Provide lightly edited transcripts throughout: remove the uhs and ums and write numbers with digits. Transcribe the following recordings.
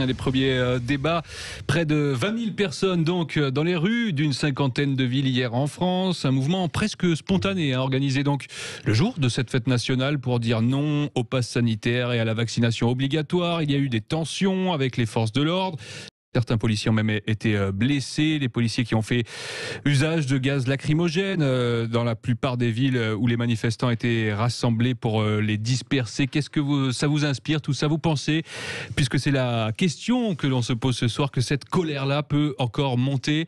Les premiers débats, près de 20 000 personnes donc dans les rues d'une cinquantaine de villes hier en France. Un mouvement presque spontané organisé donc le jour de cette fête nationale pour dire non au pass sanitaire et à la vaccination obligatoire. Il y a eu des tensions avec les forces de l'ordre. Certains policiers ont même été blessés, les policiers qui ont fait usage de gaz lacrymogène dans la plupart des villes où les manifestants étaient rassemblés pour les disperser. Qu'est-ce que ça vous inspire, tout ça? Vous pensez, puisque c'est la question que l'on se pose ce soir, que cette colère-là peut encore monter?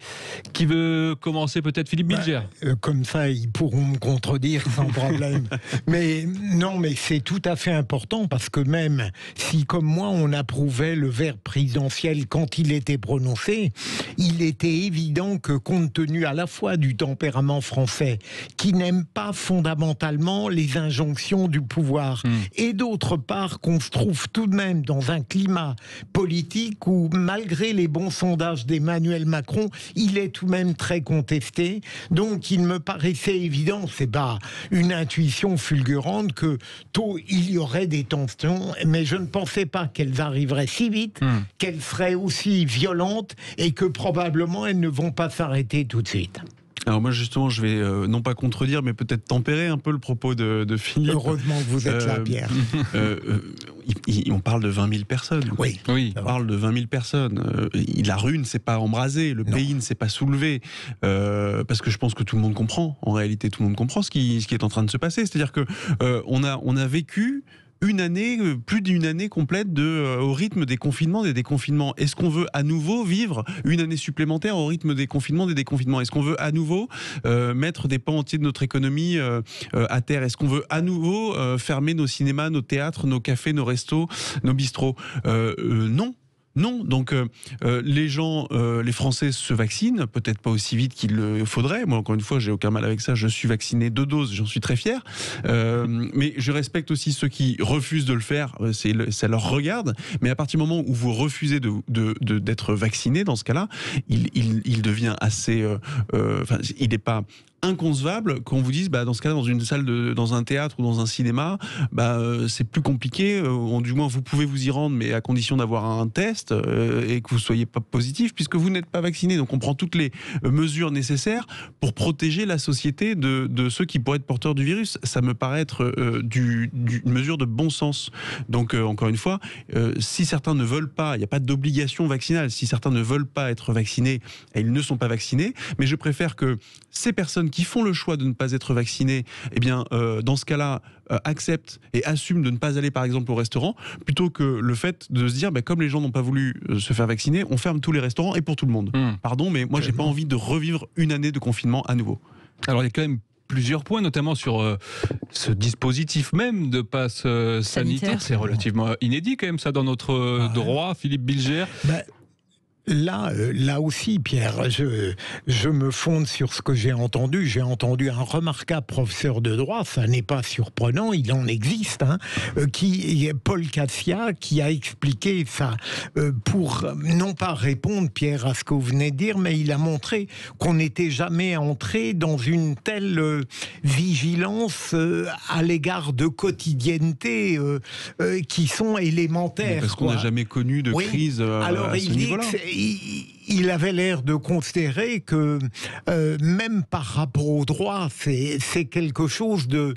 Qui veut commencer? Peut-être Philippe Bilger. Comme ça, ils pourront me contredire sans problème. Mais non, mais c'est tout à fait important parce que même si, comme moi, on approuvait le verbe présidentiel quand il était prononcé, il était évident que compte tenu à la fois du tempérament français qui n'aime pas fondamentalement les injonctions du pouvoir et d'autre part qu'on se trouve tout de même dans un climat politique où malgré les bons sondages d'Emmanuel Macron, il est tout de même très contesté. Donc il me paraissait évident, c'est pas une intuition fulgurante, que tôt il y aurait des tensions, mais je ne pensais pas qu'elles arriveraient si vite, qu'elles seraient aussi violentes et que probablement elles ne vont pas s'arrêter tout de suite. Alors moi justement je vais non pas contredire mais peut-être tempérer un peu le propos de Philippe. Heureusement que vous êtes là, Pierre. On parle de 20 000 personnes. Oui. On parle de 20 000 personnes. La rue ne s'est pas embrasée, le pays ne s'est pas soulevé. Parce que je pense que tout le monde comprend. En réalité, tout le monde comprend ce qui est en train de se passer. C'est-à-dire que on a vécu une année, plus d'une année complète au rythme des confinements, des déconfinements. Est-ce qu'on veut à nouveau vivre une année supplémentaire au rythme des confinements, des déconfinements? Est-ce qu'on veut à nouveau mettre des pans entiers de notre économie à terre? Est-ce qu'on veut à nouveau fermer nos cinémas, nos théâtres, nos cafés, nos restos, nos bistrots? Non. Non, donc les gens, les Français se vaccinent, peut-être pas aussi vite qu'il le faudrait. Moi, encore une fois, j'ai aucun mal avec ça. Je suis vacciné 2 doses, j'en suis très fier. Mais je respecte aussi ceux qui refusent de le faire. Ça leur regarde. Mais à partir du moment où vous refusez d'être vacciné, dans ce cas-là, il devient assez. Il n'est pas inconcevable qu'on vous dise dans ce cas-là, dans une salle dans un théâtre ou dans un cinéma, c'est plus compliqué, du moins vous pouvez vous y rendre mais à condition d'avoir un test et que vous soyez pas positif puisque vous n'êtes pas vacciné. Donc on prend toutes les mesures nécessaires pour protéger la société de ceux qui pourraient être porteurs du virus. Ça me paraît être une mesure de bon sens. Donc encore une fois, si certains ne veulent pas, il n'y a pas d'obligation vaccinale, si certains ne veulent pas être vaccinés, ils ne sont pas vaccinés, mais je préfère que ces personnes qui font le choix de ne pas être vaccinés, dans ce cas-là, acceptent et assument de ne pas aller par exemple au restaurant, plutôt que le fait de se dire, comme les gens n'ont pas voulu se faire vacciner, on ferme tous les restaurants et pour tout le monde. Pardon, mais moi j'ai pas envie de revivre une année de confinement à nouveau. Alors il y a quand même plusieurs points, notamment sur ce dispositif même de passe sanitaire. C'est relativement inédit quand même ça dans notre droit, Philippe Bilger. Là aussi, Pierre, je me fonde sur ce que j'ai entendu. J'ai entendu un remarquable professeur de droit, ça n'est pas surprenant, il en existe, Paul Cassia, qui a expliqué ça pour non pas répondre, Pierre, à ce que vous venez de dire, mais il a montré qu'on n'était jamais entré dans une telle vigilance à l'égard de quotidienneté qui sont élémentaires. Parce qu'on n'a jamais connu de crise à ce niveau-là. Il avait l'air de considérer que même par rapport au droit, c'est quelque chose de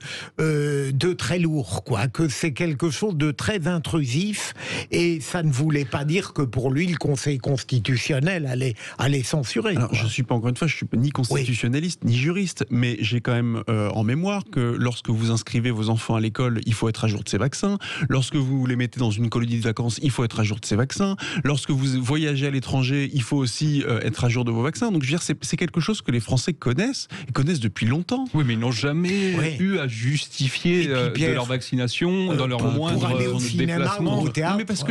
très lourd, que c'est quelque chose de très intrusif, et ça ne voulait pas dire que pour lui le Conseil constitutionnel allait censurer. Alors, je suis pas, encore une fois, je suis ni constitutionnaliste ni juriste, mais j'ai quand même en mémoire que lorsque vous inscrivez vos enfants à l'école, il faut être à jour de ces vaccins. Lorsque vous les mettez dans une colonie de vacances, il faut être à jour de ces vaccins. Lorsque vous voyagez à l'étranger, il faut aussi être à jour de vos vaccins. Donc je veux dire, c'est quelque chose que les Français connaissent, et connaissent depuis longtemps. Oui, mais ils n'ont jamais eu à justifier de leur vaccination dans leur moindre déplacement.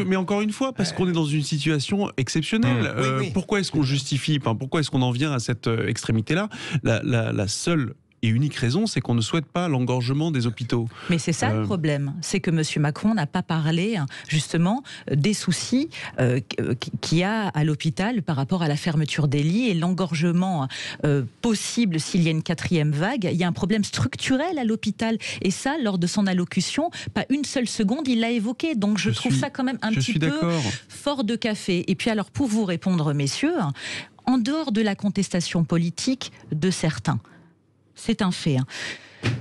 Mais encore une fois, parce qu'on est dans une situation exceptionnelle. Pourquoi est-ce qu'on justifie, pourquoi est-ce qu'on en vient à cette extrémité-là? La seule et unique raison, c'est qu'on ne souhaite pas l'engorgement des hôpitaux. Mais c'est ça le problème, c'est que M. Macron n'a pas parlé justement des soucis qu'il y a à l'hôpital par rapport à la fermeture des lits et l'engorgement possible s'il y a une 4e vague. Il y a un problème structurel à l'hôpital et ça, lors de son allocution, pas une seule seconde, il l'a évoqué. Donc je trouve ça quand même un petit peu fort de café. Et puis alors, pour vous répondre, messieurs, en dehors de la contestation politique de certains, c'est un fait,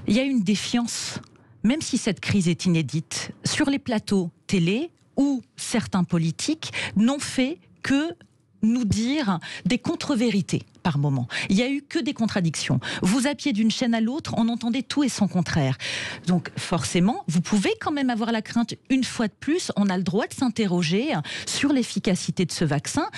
il y a une défiance, même si cette crise est inédite, sur les plateaux télé où certains politiques n'ont fait que nous dire des contre-vérités par moment. Il n'y a eu que des contradictions. Vous zappiez d'une chaîne à l'autre, on entendait tout et son contraire. Donc forcément, vous pouvez quand même avoir la crainte, une fois de plus, on a le droit de s'interroger sur l'efficacité de ce vaccin,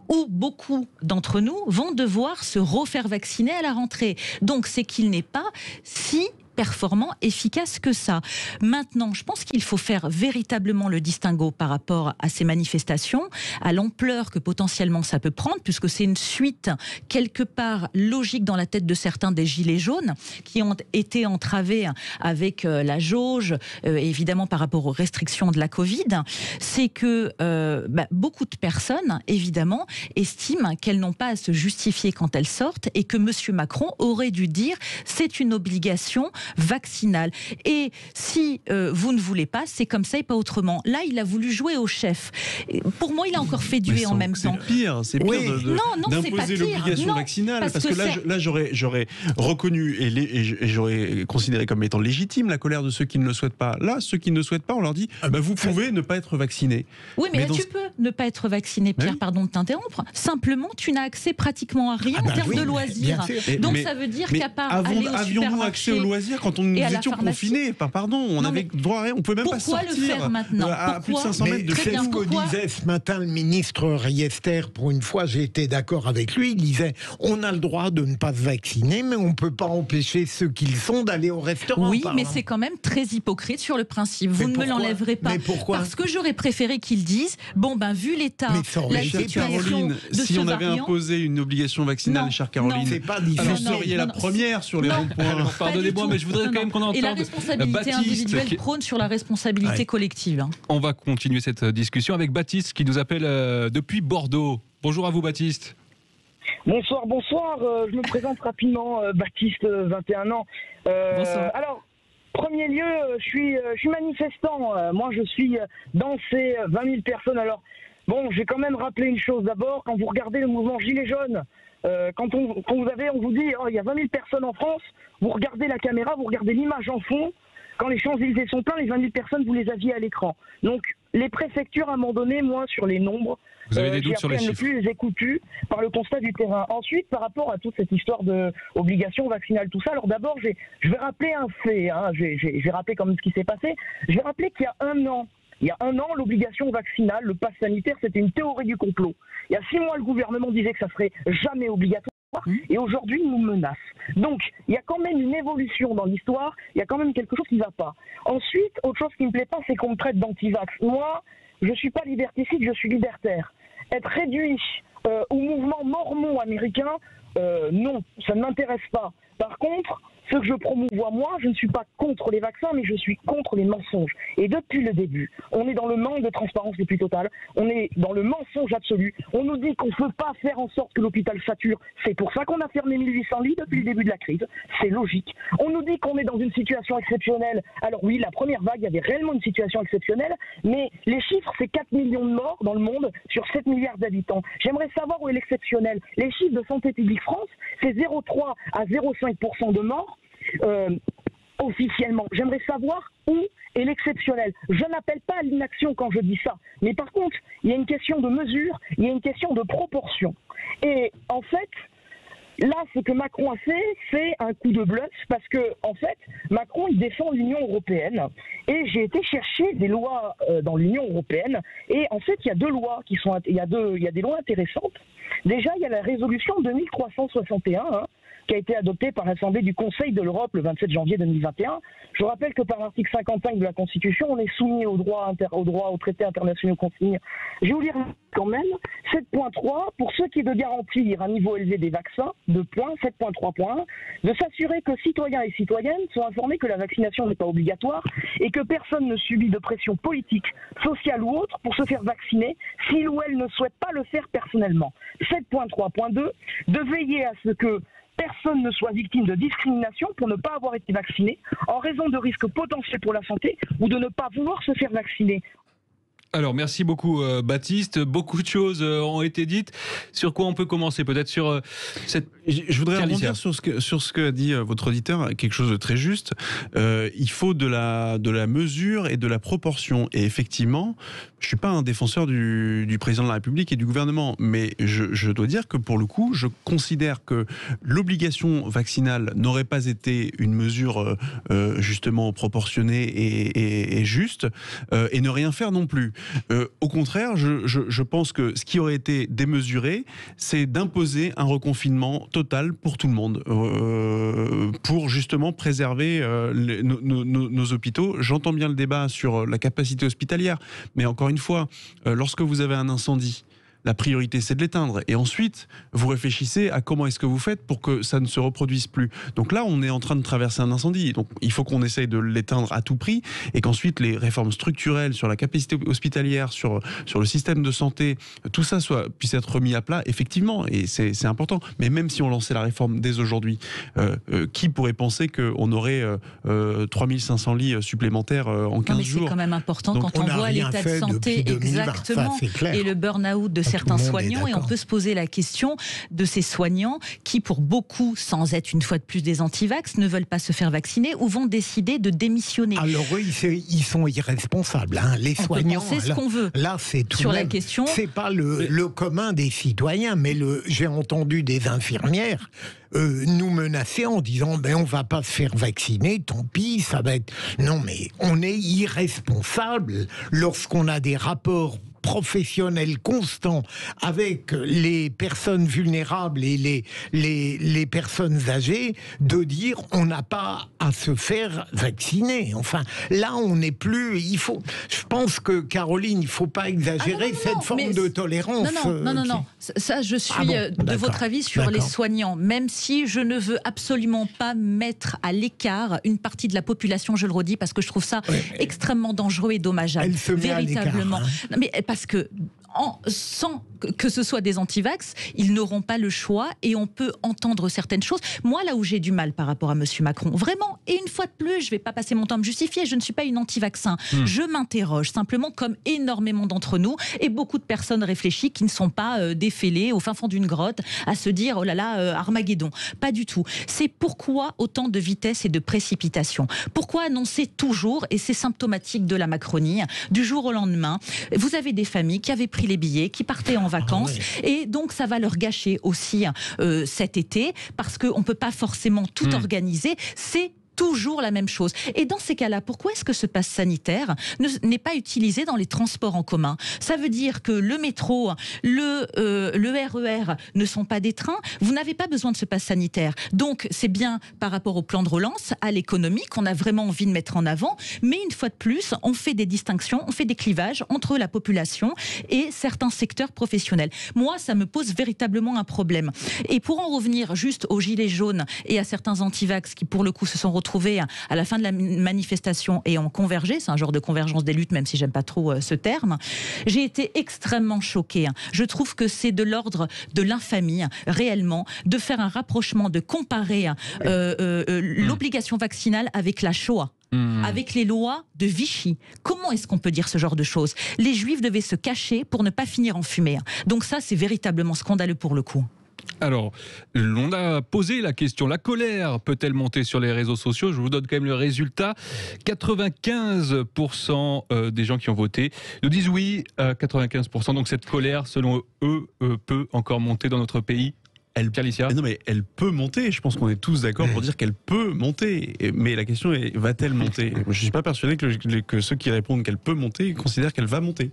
où beaucoup d'entre nous vont devoir se refaire vacciner à la rentrée. Donc c'est qu'il n'est pas si performant, efficace que ça. Maintenant, je pense qu'il faut faire véritablement le distinguo par rapport à ces manifestations, à l'ampleur que potentiellement ça peut prendre, puisque c'est une suite quelque part logique dans la tête de certains des gilets jaunes qui ont été entravés avec la jauge, évidemment par rapport aux restrictions de la Covid. C'est que beaucoup de personnes, évidemment, estiment qu'elles n'ont pas à se justifier quand elles sortent et que M. Macron aurait dû dire c'est une obligation vaccinale. Et si vous ne voulez pas, c'est comme ça et pas autrement. Là, il a voulu jouer au chef. Pour moi, il a encore fait duer en même temps. C'est pire d'imposer l'obligation vaccinale. Parce que là, j'aurais reconnu et j'aurais considéré comme étant légitime la colère de ceux qui ne le souhaitent pas. Là, ceux qui ne le souhaitent pas, on leur dit vous pouvez ne pas être vacciné. Oui, mais là, tu peux ne pas être vacciné, Pierre, pardon de t'interrompre. Simplement, tu n'as accès pratiquement à rien en termes de loisirs. Donc ça veut dire qu'à part aller au avions-nous accès aux loisirs quand nous étions confinés? Pardon, on avait droit à rien, on pouvait même pas sortir. Pourquoi le faire maintenant? À plus de 500 mètres de chez nous. C'est ce que disait ce matin le ministre Riester. Pour une fois, j'ai été d'accord avec lui. Il disait on a le droit de ne pas se vacciner, mais on ne peut pas empêcher ceux qui le sont d'aller au restaurant. Oui, mais c'est quand même très hypocrite sur le principe. Vous ne me l'enlèverez pas. Mais pourquoi? Parce que j'aurais préféré qu'ils disent vu l'état, la situation de si on avait imposé une obligation vaccinale, chère Caroline, vous seriez la première sur les ronds-points. Pardonnez-moi, mais je voudrais quand même qu'on entende et la responsabilité individuelle prône sur la responsabilité collective. On va continuer cette discussion avec Baptiste qui nous appelle depuis Bordeaux. Bonjour à vous, Baptiste. Bonsoir. Je me présente rapidement, Baptiste, 21 ans. Bonsoir. Alors, premier lieu, je suis manifestant. Moi, je suis dans ces 20 000 personnes. Alors, bon, j'ai quand même rappelé une chose d'abord. Quand vous regardez le mouvement Gilets jaunes, quand on vous dit il y a 20 000 personnes en France, vous regardez la caméra, vous regardez l'image en fond. Quand les Champs-Élysées sont pleins, les 20 000 personnes, vous les aviez à l'écran. Donc, les préfectures, à un moment donné, moi, sur les nombres, vous avez des doutes sur les chiffres. ne plus les écouter par le constat du terrain. Ensuite, par rapport à toute cette histoire d'obligation vaccinale, tout ça, alors d'abord, je vais rappeler un fait. Je vais rappeler quand même ce qui s'est passé. Je vais rappeler qu'il y a un an, l'obligation vaccinale, le pass sanitaire, c'était une théorie du complot. Il y a 6 mois, le gouvernement disait que ça serait jamais obligatoire. Et aujourd'hui, il nous menace. Donc, il y a quand même une évolution dans l'histoire, il y a quand même quelque chose qui ne va pas. Ensuite, autre chose qui ne me plaît pas, c'est qu'on me traite d'anti-vax. Moi, je ne suis pas liberticide, je suis libertaire. Être réduit au mouvement mormon américain, non, ça ne m'intéresse pas. Par contre, ce que je promouvois, moi, je ne suis pas contre les vaccins, mais je suis contre les mensonges. Et depuis le début, on est dans le manque de transparence le plus total, on est dans le mensonge absolu. On nous dit qu'on ne peut pas faire en sorte que l'hôpital sature. C'est pour ça qu'on a fermé 1800 lits depuis le début de la crise. C'est logique. On nous dit qu'on est dans une situation exceptionnelle. Alors oui, la première vague, il y avait réellement une situation exceptionnelle, mais les chiffres, c'est 4 millions de morts dans le monde sur 7 milliards d'habitants. J'aimerais savoir où est l'exceptionnel. Les chiffres de Santé publique France, c'est 0,3 à 0,5% de morts. Officiellement, j'aimerais savoir où est l'exceptionnel. Je n'appelle pas à l'inaction quand je dis ça, mais par contre, il y a une question de mesure, il y a une question de proportion. Et en fait, là, ce que Macron a fait, c'est un coup de bluff, parce que en fait, Macron, il défend l'Union européenne, et j'ai été chercher des lois dans l'Union européenne, et en fait, il y a deux lois qui sont, il y a des lois intéressantes. Déjà, il y a la résolution 2361, qui a été adopté par l'Assemblée du Conseil de l'Europe le 27 janvier 2021. Je rappelle que par l'article 55 de la Constitution, on est soumis aux traités internationaux consignés. Je vais vous lire quand même 7.3, pour ce qui est de garantir un niveau élevé des vaccins, 7.3.1, de s'assurer que citoyens et citoyennes sont informés que la vaccination n'est pas obligatoire et que personne ne subit de pression politique, sociale ou autre pour se faire vacciner s'il ou elle ne souhaite pas le faire personnellement. 7.3.2, de veiller à ce que personne ne soit victime de discrimination pour ne pas avoir été vacciné en raison de risques potentiels pour la santé ou de ne pas vouloir se faire vacciner. Alors, merci beaucoup Baptiste. Beaucoup de choses ont été dites. Sur quoi on peut commencer? Peut-être sur cette... Je voudrais rebondir sur ce que a dit votre auditeur, quelque chose de très juste. Il faut de la mesure et de la proportion. Et effectivement, je ne suis pas un défenseur du président de la République et du gouvernement, mais je dois dire que pour le coup, je considère que l'obligation vaccinale n'aurait pas été une mesure justement proportionnée et juste, et ne rien faire non plus. Au contraire, je pense que ce qui aurait été démesuré, c'est d'imposer un reconfinement total pour tout le monde, pour justement préserver nos hôpitaux. J'entends bien le débat sur la capacité hospitalière, mais encore une fois, lorsque vous avez un incendie, la priorité, c'est de l'éteindre. Et ensuite, vous réfléchissez à comment est-ce que vous faites pour que ça ne se reproduise plus. Donc là, on est en train de traverser un incendie. Donc il faut qu'on essaye de l'éteindre à tout prix et qu'ensuite, les réformes structurelles sur la capacité hospitalière, sur le système de santé, tout ça puisse être remis à plat, effectivement. Et c'est important. Mais même si on lançait la réforme dès aujourd'hui, qui pourrait penser qu'on aurait 3500 lits supplémentaires en 15 jours? C'est quand même important. Donc, quand on voit l'état de santé exactement et le burn-out de certains soignants, et on peut se poser la question de ces soignants qui, pour beaucoup, sans être une fois de plus des antivax, ne veulent pas se faire vacciner ou vont décider de démissionner. Alors eux, ils sont irresponsables, hein. Les soignants. On peut penser ce qu'on veut. Là, c'est tout sur même, la question. C'est pas le commun des citoyens, mais j'ai entendu des infirmières nous menacer en disant on va pas se faire vacciner, tant pis, ça va être. Non, mais on est irresponsable lorsqu'on a des rapports professionnel constant avec les personnes vulnérables et les personnes âgées, de dire on n'a pas à se faire vacciner. Enfin, là, on n'est plus... Je pense que, Caroline, il ne faut pas exagérer cette forme de tolérance. Non. Ça, je suis de votre avis sur les soignants, même si je ne veux absolument pas mettre à l'écart une partie de la population, je le redis, parce que je trouve ça extrêmement dangereux et dommageable. Elle se met véritablement. À l'écart, hein. Mais parce que sans que ce soit des antivax, ils n'auront pas le choix et on peut entendre certaines choses. Moi, là où j'ai du mal par rapport à M. Macron, vraiment, et une fois de plus, je ne vais pas passer mon temps à me justifier, je ne suis pas une anti-vaccin. Je m'interroge simplement, comme énormément d'entre nous et beaucoup de personnes réfléchies qui ne sont pas défélées au fin fond d'une grotte à se dire, oh là là, Armageddon. Pas du tout. C'est pourquoi autant de vitesse et de précipitation. Pourquoi annoncer toujours, et c'est symptomatique de la Macronie, du jour au lendemain, vous avez des familles qui avaient pris les billets, qui partaient en vacances, et donc ça va leur gâcher aussi cet été, parce qu'on ne peut pas forcément tout organiser. C'est toujours la même chose. Et dans ces cas-là, pourquoi est-ce que ce pass sanitaire n'est pas utilisé dans les transports en commun? Ça veut dire que le métro, le RER ne sont pas des trains. Vous n'avez pas besoin de ce pass sanitaire. Donc, c'est bien par rapport au plan de relance, à l'économie, qu'on a vraiment envie de mettre en avant. Mais une fois de plus, on fait des distinctions, on fait des clivages entre la population et certains secteurs professionnels. Moi, ça me pose véritablement un problème. Et pour en revenir juste aux gilets jaunes et à certains antivax qui, pour le coup, se sont retrouvés à la fin de la manifestation et ont convergé, c'est un genre de convergence des luttes, même si j'aime pas trop ce terme, j'ai été extrêmement choquée. Je trouve que c'est de l'ordre de l'infamie, réellement, de faire un rapprochement, de comparer l'obligation vaccinale avec la Shoah. Avec les lois de Vichy. Comment est-ce qu'on peut dire ce genre de choses? Les Juifs devaient se cacher pour ne pas finir en fumée. Donc ça, c'est véritablement scandaleux pour le coup. Alors, on a posé la question, la colère peut-elle monter sur les réseaux sociaux? Je vous donne quand même le résultat. 95% des gens qui ont voté nous disent oui, 95%. Donc cette colère, selon eux, peut encore monter dans notre pays. Non, mais elle peut monter, je pense qu'on est tous d'accord pour dire qu'elle peut monter, mais la question est, va-t-elle monter? Je ne suis pas persuadé que ceux qui répondent qu'elle peut monter considèrent qu'elle va monter.